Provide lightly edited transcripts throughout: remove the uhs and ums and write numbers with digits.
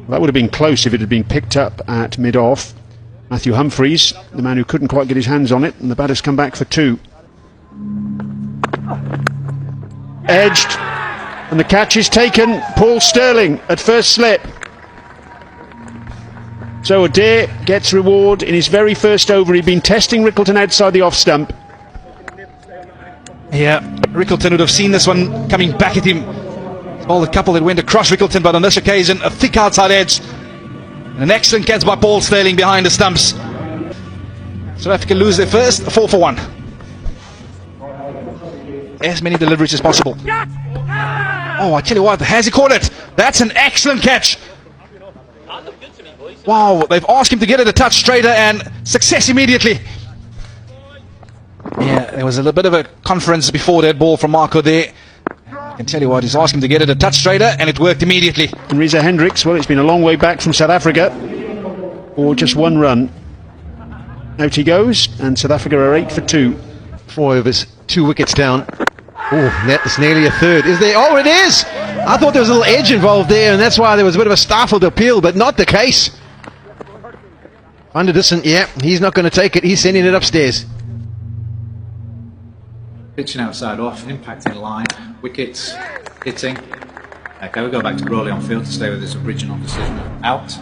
That would have been close if it had been picked up at mid-off. Matthew Humphreys, the man who couldn't quite get his hands on it, and the batter's come back for 2. Edged, and the catch is taken. Paul Sterling at first slip. So Adair gets reward in his very first over. He'd been testing Rickleton outside the off stump. Yeah, Rickleton would have seen this one coming back at him. All the couple that went across Rickleton, but on this occasion, a thick outside edge. And an excellent catch by Paul Sterling behind the stumps. South Africa lose their first, 4 for 1. As many deliveries as possible. Oh, I tell you what, has he caught it? That's an excellent catch. Wow, they've asked him to get it a touch straighter and success immediately. Yeah, there was a little bit of a conference before that ball from Marco there. I can tell you what, he's asked him to get it a touch straighter and it worked immediately. And Reza Hendricks, well, it's been a long way back from South Africa, or just 1 run. Out he goes, and South Africa are 8 for 2. 4 overs, 2 wickets down. Oh, that's nearly a third. Is there? Oh, it is! I thought there was a little edge involved there, and that's why there was a bit of a stifled appeal, but not the case. Van der Dussen, yeah, he's not going to take it. He's sending it upstairs. Pitching outside off, impacting line, wickets, hitting. Okay, we'll go back to Rowley on field to stay with his original decision. Out.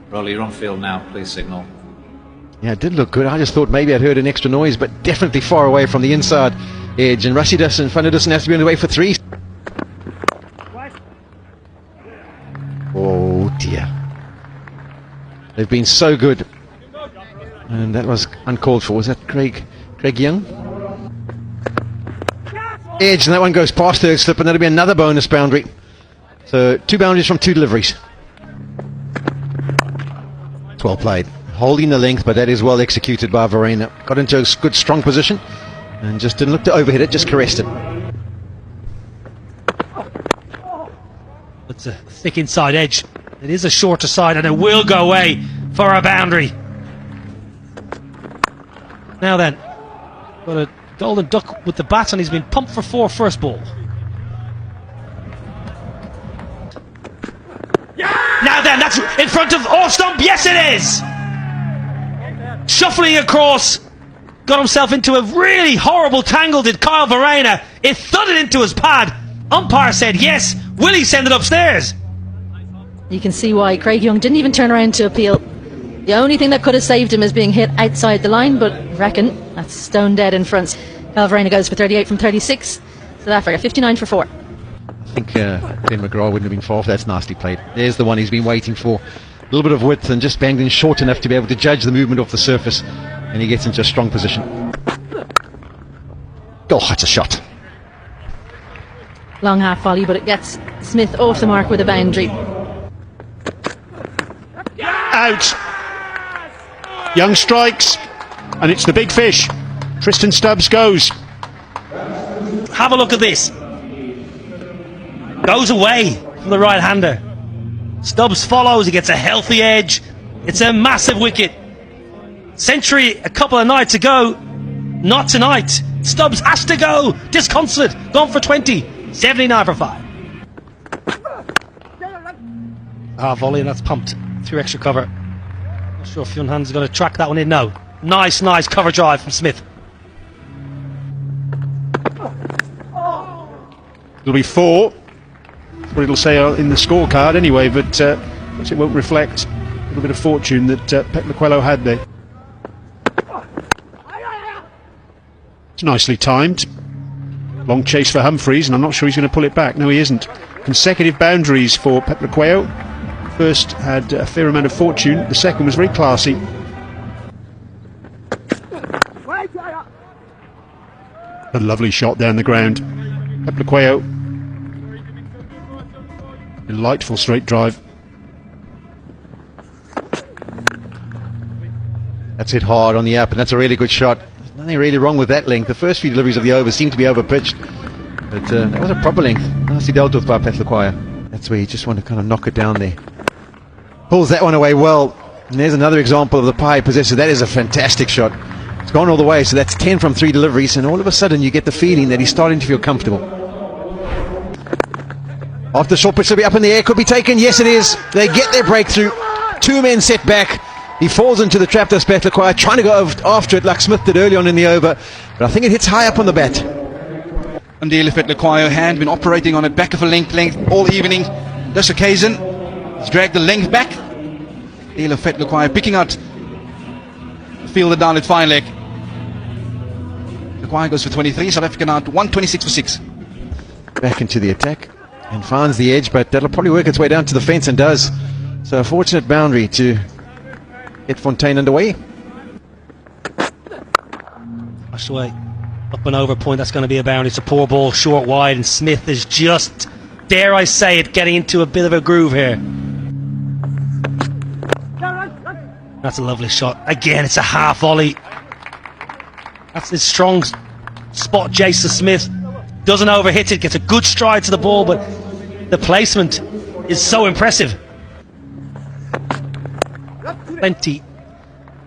Rowley, you're on field now, please signal. Yeah, it did look good. I just thought maybe I'd heard an extra noise, but definitely far away from the inside edge. And Van der Dussen has to be on the way for 3. Oh dear. They've been so good. And that was uncalled for. Was that Craig Young? Edge, and that one goes past third slip, and that'll be another bonus boundary. So 2 boundaries from 2 deliveries. It's well played. Holding the length, but that is well executed by Verena. Got into a good strong position and just didn't look to overhit it, just caressed it. It's a thick inside edge. It is a shorter side and it will go away for a boundary. Now then, got a golden duck with the bat and he's been pumped for 4 first ball. Now then, that's in front of off stump. Yes, it is. Shuffling across, got himself into a really horrible tangle. Did Kyle Verena? It thudded into his pad. Umpire said yes. Will he send it upstairs? You can see why Craig Young didn't even turn around to appeal. The only thing that could have saved him is being hit outside the line, but reckon that's stone dead in front. Kyle Verena goes for 38 from 36. South Africa 59 for 4. I think Glenn McGrath wouldn't have been far. That's nicely played. There's the one he's been waiting for. A little bit of width and just banged in short enough to be able to judge the movement off the surface, and he gets into a strong position. Oh, that's a shot. Long half volley, but it gets Smith off the mark with a boundary. Out. Young strikes, and it's the big fish. Tristan Stubbs goes. Have a look at this. Goes away from the right-hander. Stubbs follows, he gets a healthy edge. It's a massive wicket. Century a couple of nights ago, not tonight. Stubbs has to go, disconsolate, gone for 20, 79 for 5. Volley, and that's pumped through extra cover. Not sure if Yunhan's going to track that one in. No. Nice cover drive from Smith. It'll be 4. That's what it'll say in the scorecard anyway, but it won't reflect a little bit of fortune that Pep Lequello had there. It's nicely timed. Long chase for Humphreys, and I'm not sure he's going to pull it back. No, he isn't. Consecutive boundaries for Pep Lequello. First had a fair amount of fortune, the second was very classy. A lovely shot down the ground. Pep Lequello. Delightful straight drive. That's hit hard on the up, and that's a really good shot. There's nothing really wrong with that length. The first few deliveries of the over seemed to be over-pitched, but that was a proper length. Nicely dealt with by Pep Lequello. That's where you just want to kind of knock it down there. Pulls that one away well, and there's another example of the pie possessor. That is a fantastic shot. It's gone all the way, so that's 10 from 3 deliveries, and all of a sudden you get the feeling that he's starting to feel comfortable. After the short pitch will be up in the air, could be taken. Yes, it is. They get their breakthrough. 2 men set back. He falls into the trap, does Pat Lecquire, trying to go after it like Smith did early on in the over. But I think it hits high up on the bat. And the Pat Lecquire hand been operating on it, back of a length all evening. This occasion, he's dragged the length back. The Pat Lecquire picking out the fielder down at fine leg. Lecquire goes for 23, South Africa now at 126 for 6. Back into the attack and finds the edge, but that'll probably work its way down to the fence and does. So a fortunate boundary to get Fontaine underway. Flushed away. Up and over point, that's going to be a boundary. It's a poor ball, short wide, and Smith is just, dare I say it, getting into a bit of a groove here. That's a lovely shot. Again, it's a half volley. That's his strong spot. Jason Smith doesn't overhit it, gets a good stride to the ball, but the placement is so impressive. Plenty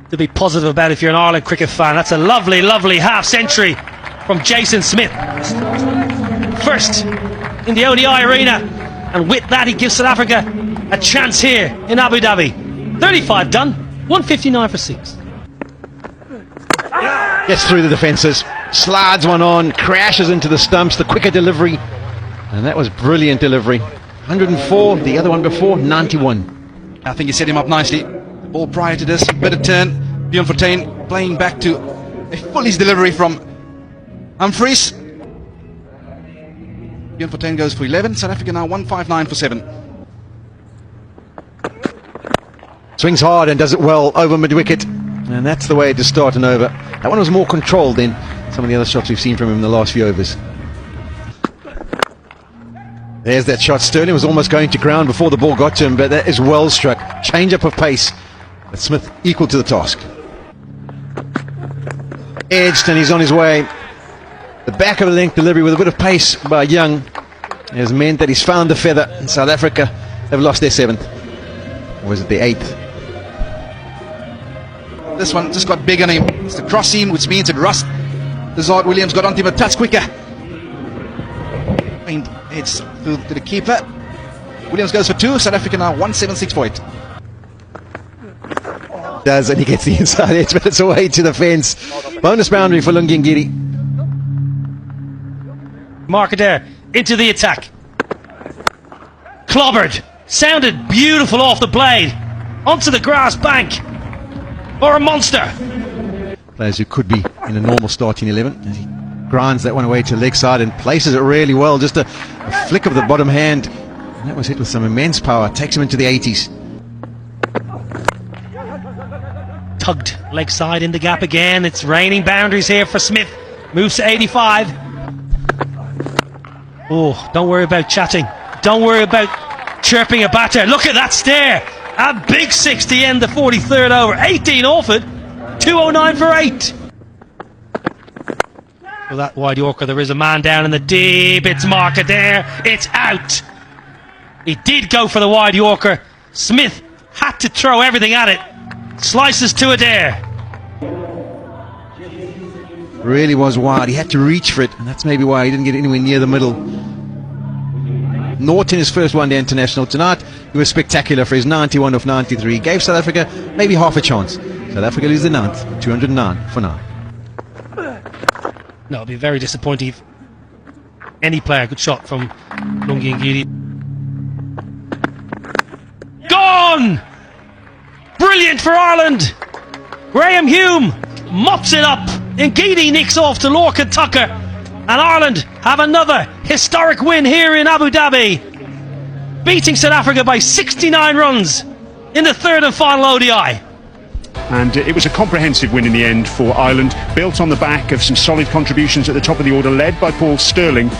to be positive about if you're an Ireland cricket fan. That's a lovely, lovely half century from Jason Smith. First in the ODI arena, and with that he gives South Africa a chance here in Abu Dhabi. 35 done, 159 for 6. Gets through the defences, slides one on, crashes into the stumps, the quicker delivery. And that was brilliant delivery. 104, the other one before, 91. I think he set him up nicely. The ball prior to this, better turn. Bjorn Fontaine playing back to a Fully's delivery from Humphreys. Bjorn Fontaine goes for 11. South Africa now 159 for 7. Swings hard and does it well over mid-wicket. And that's the way to start an over. That one was more controlled than some of the other shots we've seen from him in the last few overs. There's that shot. Sterling was almost going to ground before the ball got to him, but that is well struck. Change up of pace. But Smith equal to the task. Edged and he's on his way. The back of the length delivery with a bit of pace by Young has meant that he's found the feather. And South Africa have lost their 7th. Or was it the 8th? This one just got big on him. It's the cross seam, which means it rust. Desart Williams got onto him a touch quicker. And it's through to the keeper. Williams goes for 2. South Africa now 176 for it. Does, and he gets the inside edge, but it's away to the fence. Bonus boundary for Lungi Ngidi. Marker there, into the attack. Clobbered. Sounded beautiful off the blade. Onto the grass bank. Or a monster. Players who could be in a normal starting 11. As he grinds that one away to leg side and places it really well. Just a flick of the bottom hand. And that was hit with some immense power. Takes him into the 80s. Tugged leg side in the gap again. It's raining boundaries here for Smith. Moves to 85. Oh, don't worry about chatting. Don't worry about chirping a batter. Look at that stare. A big 6 to end the 43rd over. 18 off it. 209 for 8. Well, that wide Yorker, there is a man down in the deep. It's Marker there. It's out. He did go for the wide Yorker. Smith had to throw everything at it. Slices to Adair. Really was wide. He had to reach for it, and that's maybe why he didn't get anywhere near the middle. Norton, his first one-day international tonight, he was spectacular for his 91 of 93. Gave South Africa maybe half a chance. South Africa lose the 9th, 209 for now. No, it'd be very disappointing if any player could shot from Lungi Ngidi. Gone! Brilliant for Ireland! Graham Hume mops it up. Ngidi nicks off to Lorcan Tucker. And Ireland have another historic win here in Abu Dhabi, beating South Africa by 69 runs in the 3rd and final ODI. And it was a comprehensive win in the end for Ireland, built on the back of some solid contributions at the top of the order, led by Paul Sterling.